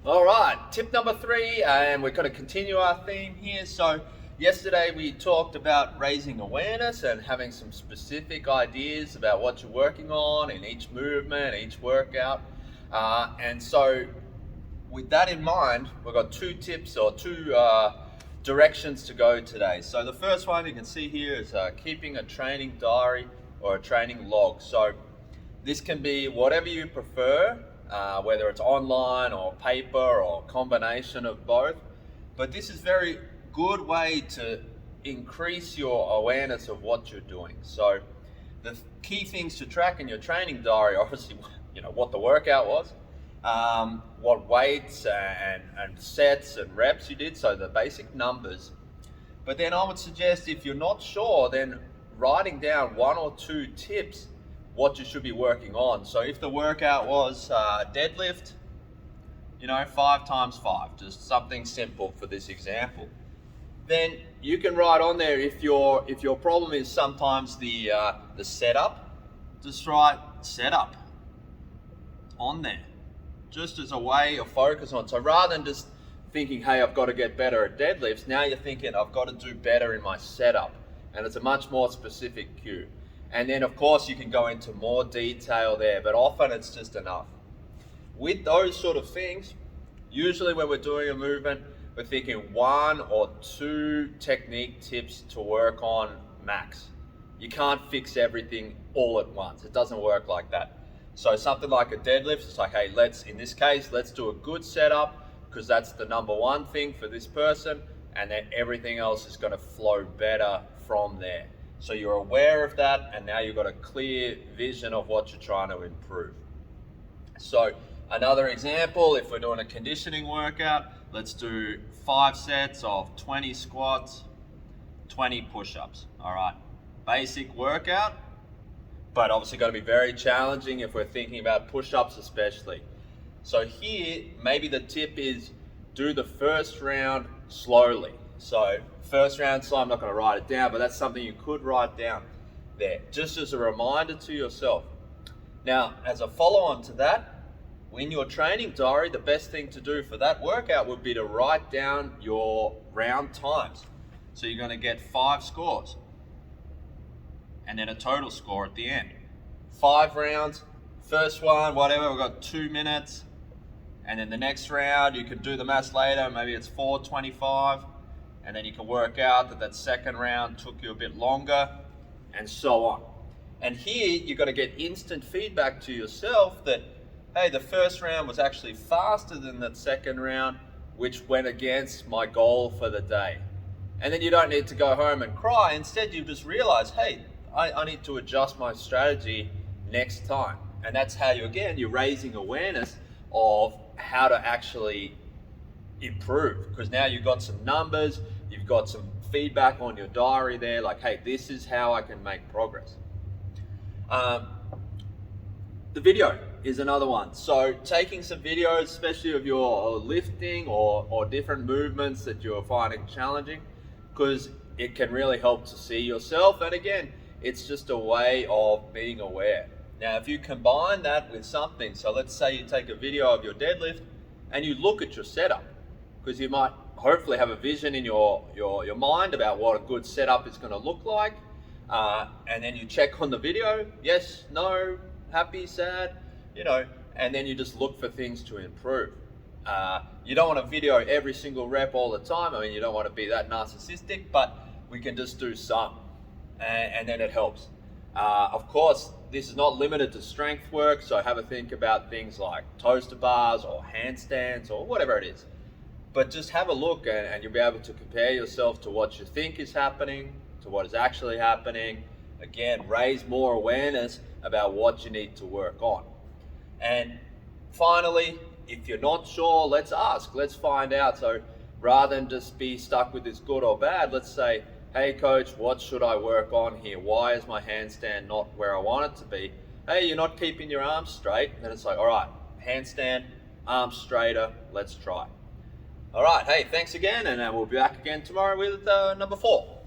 All right, tip number 3, and we're going to continue our theme here. So yesterday we talked about raising awareness and having some specific ideas about what you're working on in each movement, each workout. And so with that in mind, we've got 2 tips or 2 directions to go today. So the first one you can see here is keeping a training diary or a training log. So this can be whatever you prefer, whether it's online or paper or a combination of both. But this is a very good way to increase your awareness of what you're doing. So the key things to track in your training diary, obviously, what the workout was, what weights and sets and reps you did, so the basic numbers. But then I would suggest, if you're not sure, then writing down 1 or 2 tips what you should be working on. So if the workout was deadlift, 5 times 5, just something simple for this example, then you can write on there, if your problem is sometimes the setup, just write setup on there, just as a way of focus on. So rather than just thinking, hey, I've got to get better at deadlifts, now you're thinking, I've got to do better in my setup. And it's a much more specific cue. And then of course you can go into more detail there, but often it's just enough. With those sort of things, usually when we're doing a movement, we're thinking 1 or 2 technique tips to work on max. You can't fix everything all at once. It doesn't work like that. So something like a deadlift, it's like, hey, in this case, let's do a good setup, because that's the number 1 thing for this person, and then everything else is going to flow better from there. So you're aware of that, and now you've got a clear vision of what you're trying to improve. So another example, if we're doing a conditioning workout, let's do 5 sets of 20 squats, 20 push-ups. All right, basic workout, but obviously going to be very challenging if we're thinking about push-ups especially. So here, maybe the tip is do the first round slowly. So first round slow, I'm not going to write it down, but that's something you could write down there, just as a reminder to yourself. Now, as a follow-on to that, in your training diary, the best thing to do for that workout would be to write down your round times. So you're going to get 5 scores, and then a total score at the end. 5 rounds, first one, whatever, we've got 2 minutes, and then the next round, you can do the maths later, maybe it's 4:25, and then you can work out that second round took you a bit longer, and so on. And here, you've got to get instant feedback to yourself that, hey, the first round was actually faster than that second round, which went against my goal for the day. And then you don't need to go home and cry. Instead, you just realize, hey, I need to adjust my strategy next time. And that's how you're raising awareness of how to actually improve. Because now you've got some numbers, you've got some feedback on your diary there, like, hey, this is how I can make progress. The video is another one. So taking some videos, especially of your lifting or different movements that you're finding challenging, because it can really help to see yourself. And again, it's just a way of being aware. Now, if you combine that with something, so let's say you take a video of your deadlift and you look at your setup, because you might hopefully have a vision in your mind about what a good setup is going to look like, and then you check on the video, yes, no, happy, sad, and then you just look for things to improve. You don't want to video every single rep all the time. I mean, you don't want to be that narcissistic, but we can just do some, and then it helps. Of course, this is not limited to strength work, so have a think about things like toaster bars or handstands or whatever it is. But just have a look, and you'll be able to compare yourself to what you think is happening, to what is actually happening. Again, raise more awareness about what you need to work on. And finally, if you're not sure, let's ask, let's find out. So rather than just be stuck with this good or bad, let's say, hey coach, what should I work on here? Why is my handstand not where I want it to be? Hey, you're not keeping your arms straight. Then it's like, all right, handstand, arms straighter, let's try. All right, hey, thanks again, and we'll be back again tomorrow with number 4.